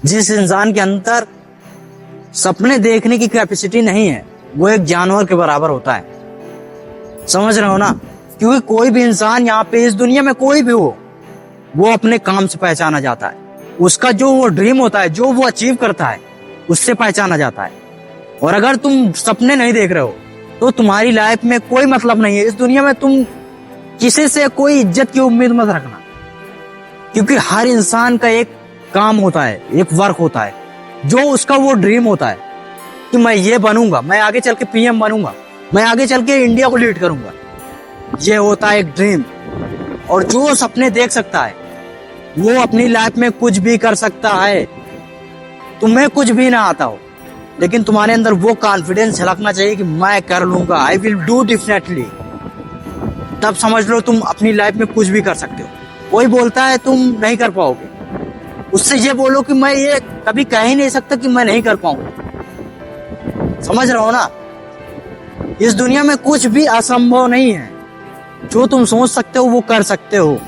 जिस इंसान के अंदर सपने देखने की कैपेसिटी नहीं है वो एक जानवर के बराबर होता है। समझ रहे हो ना? क्योंकि कोई भी इंसान यहाँ पे इस दुनिया में कोई भी हो, वो अपने काम से पहचाना जाता है। उसका जो वो ड्रीम होता है, जो वो अचीव करता है, उससे पहचाना जाता है। और अगर तुम सपने नहीं देख रहे हो तो तुम्हारी लाइफ में कोई मतलब नहीं है। इस दुनिया में तुम किसी से कोई इज्जत की उम्मीद मत रखना, क्योंकि हर इंसान का एक काम होता है, एक वर्क होता है, जो उसका वो ड्रीम होता है कि मैं ये बनूंगा, मैं आगे चल के पीएम बनूंगा, मैं आगे चल के इंडिया को लीड करूंगा। ये होता है एक ड्रीम। और जो सपने देख सकता है वो अपनी लाइफ में कुछ भी कर सकता है। तुम्हें कुछ भी ना आता हो, लेकिन तुम्हारे अंदर वो कॉन्फिडेंस झलकना चाहिए कि मैं कर लूंगा, आई विल डू डेफिनेटली। तब समझ लो तुम अपनी लाइफ में कुछ भी कर सकते हो। कोई बोलता है तुम नहीं कर पाओगे, उससे ये बोलो कि मैं ये कभी कह ही नहीं सकता कि मैं नहीं कर पाऊंगा। समझ रहे हो ना? इस दुनिया में कुछ भी असंभव नहीं है। जो तुम सोच सकते हो वो कर सकते हो।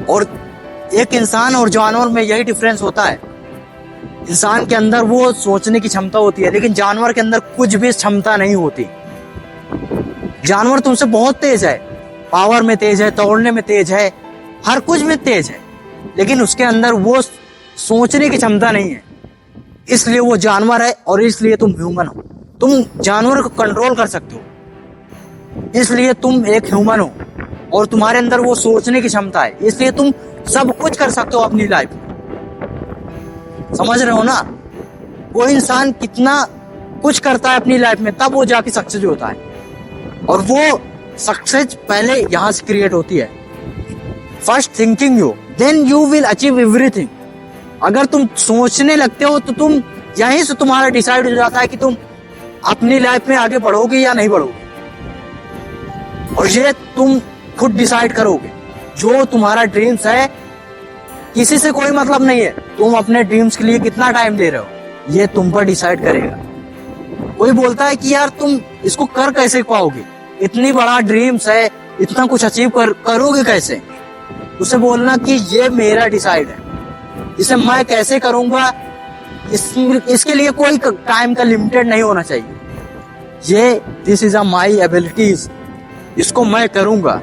और एक इंसान और जानवर में यही डिफरेंस होता है। इंसान के अंदर वो सोचने की क्षमता होती है, लेकिन जानवर के अंदर कुछ भी क्षमता नहीं होती। जानवर तुमसे बहुत तेज है, पावर में तेज है, दौड़ने में तेज है, हर कुछ में तेज है, लेकिन उसके अंदर वो सोचने की क्षमता नहीं है। इसलिए वो जानवर है और इसलिए तुम ह्यूमन हो। तुम जानवर को कंट्रोल कर सकते हो, इसलिए तुम एक ह्यूमन हो। और तुम्हारे अंदर वो सोचने की क्षमता है, इसलिए तुम सब कुछ कर सकते हो अपनी लाइफ में। समझ रहे हो ना? वो इंसान कितना कुछ करता है अपनी लाइफ में, तब वो जाके सक्सेस होता है। और वो सक्सेस पहले यहां से क्रिएट होती है। First thinking you, then you will achieve everything. अगर तुम सोचने लगते हो तो तुम यहीं से तुम्हारा डिसाइड हो जाता है कि तुम अपनी लाइफ में आगे बढ़ोगे या नहीं बढ़ोगे। और ये तुम खुद डिसाइड करोगे। जो तुम्हारा ड्रीम्स है, किसी से कोई मतलब नहीं है तुम अपने ड्रीम्स के लिए कितना टाइम दे रहे हो, ये तुम पर डिसाइड करेगा। कोई बोलता है कि यार तुम इसको कर कैसे पाओगे, इतनी बड़ा ड्रीम्स है, इतना कुछ अचीव करोगे कैसे? उसे बोलना कि ये मेरा डिसाइड है, इसे मैं कैसे करूंगा, इसके लिए कोई टाइम का लिमिटेड नहीं होना चाहिए। ये दिस इज माई एबिलिटीज, इसको मैं करूंगा,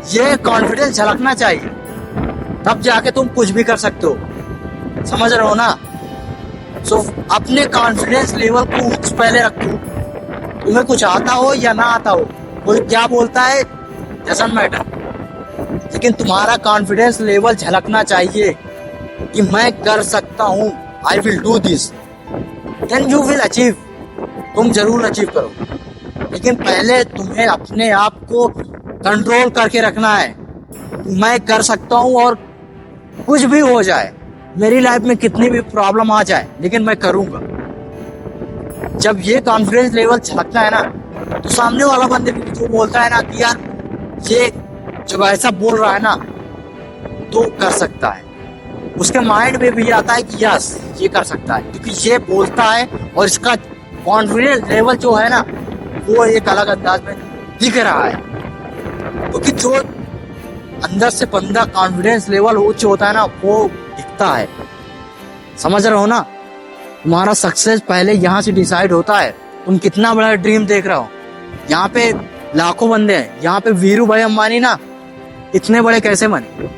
ये कॉन्फिडेंस झलकना चाहिए। तब जाके तुम कुछ भी कर सकते हो। समझ रहे हो ना? सो अपने कॉन्फिडेंस लेवल को उच्च पहले रखो। तुम्हें कुछ आता हो या ना आता हो, कोई क्या बोलता है डजंट मैटर, लेकिन तुम्हारा कॉन्फिडेंस लेवल झलकना चाहिए कि मैं कर सकता हूं, I will do this, then you will achieve. तुम जरूर अचीव करो, लेकिन पहले तुम्हें अपने आप को कंट्रोल करके रखना है। मैं कर सकता हूं और कुछ भी हो जाए, मेरी लाइफ में कितनी भी प्रॉब्लम आ जाए, लेकिन मैं करूंगा। जब ये कॉन्फिडेंस लेवल झलकता है ना, तो सामने वाला बंदे भी जो बोलता है ना कि यार ये जब ऐसा बोल रहा है ना तो कर सकता है, उसके माइंड में भी आता है कि यस ये कर सकता है, क्योंकि ये बोलता है और इसका कॉन्फिडेंस लेवल जो है ना वो एक अलग अंदाज में दिख रहा है। क्योंकि जो अंदर से बंदा कॉन्फिडेंस लेवल उच्च होता है ना वो दिखता है। समझ रहे हो ना? तुम्हारा सक्सेस पहले यहाँ से डिसाइड होता है। तुम कितना बड़ा ड्रीम देख रहे हो। यहाँ पे लाखों बंदे हैं, यहाँ पे वीरू भाई अंबानी ना इतने बड़े कैसे बने?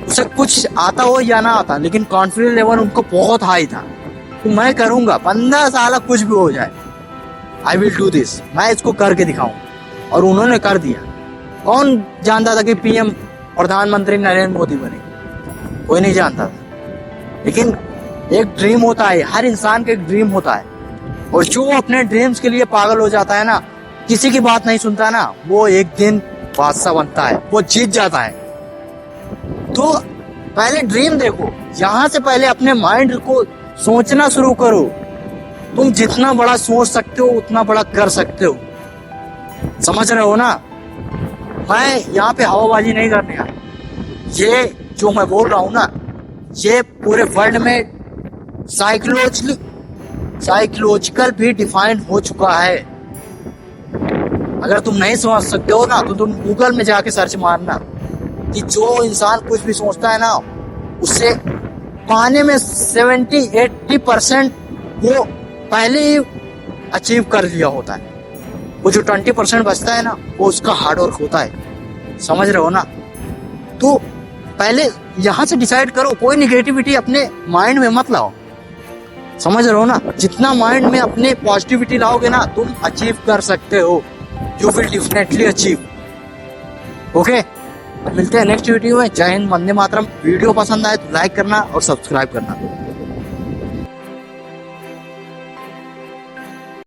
उसे कुछ आता हो या ना आता, लेकिन कॉन्फिडेंस लेवल उनको बहुत हाई था कि मैं करूंगा, 15 साल कुछ भी हो जाए, आई विल डू दिस, मैं इसको करके दिखाऊं। और उन्होंने कर दिया। कौन जानता था कि पीएम प्रधानमंत्री नरेंद्र मोदी बने? कोई नहीं जानता था। लेकिन एक ड्रीम होता है, हर इंसान का एक ड्रीम होता है, और जो अपने ड्रीम्स के लिए पागल हो जाता है ना, किसी की बात नहीं सुनता ना, वो एक दिन बादशाह बनता है, वो जीत जाता है। तो पहले ड्रीम देखो, यहाँ से पहले अपने माइंड को सोचना शुरू करो। तुम जितना बड़ा सोच सकते हो उतना बड़ा कर सकते हो। समझ रहे हो ना? मैं यहाँ पे हवाबाजी नहीं करने आया। ये जो मैं बोल रहा हूँ ना, ये पूरे वर्ल्ड में साइकोलॉजिकल भी डिफाइन हो चुका है। अगर तुम नहीं समझ सकते हो ना तो तुम गूगल में जाके सर्च मारना कि जो इंसान कुछ भी सोचता है ना उससे पाने में 70-80% वो पहले ही अचीव कर लिया होता है। वो जो 20% बचता है ना, वो उसका हार्डवर्क होता है। समझ रहे हो ना? तो पहले यहां से डिसाइड करो, कोई निगेटिविटी अपने माइंड में मत लाओ। समझ रहे हो ना? जितना माइंड में अपने पॉजिटिविटी लाओगे ना, तुम अचीव कर सकते हो। You will definitely achieve. Okay, मिलते हैं नेक्स्ट वीडियो में। जय हिंद, वंदे मातरम। वीडियो पसंद आए तो लाइक करना और सब्सक्राइब करना।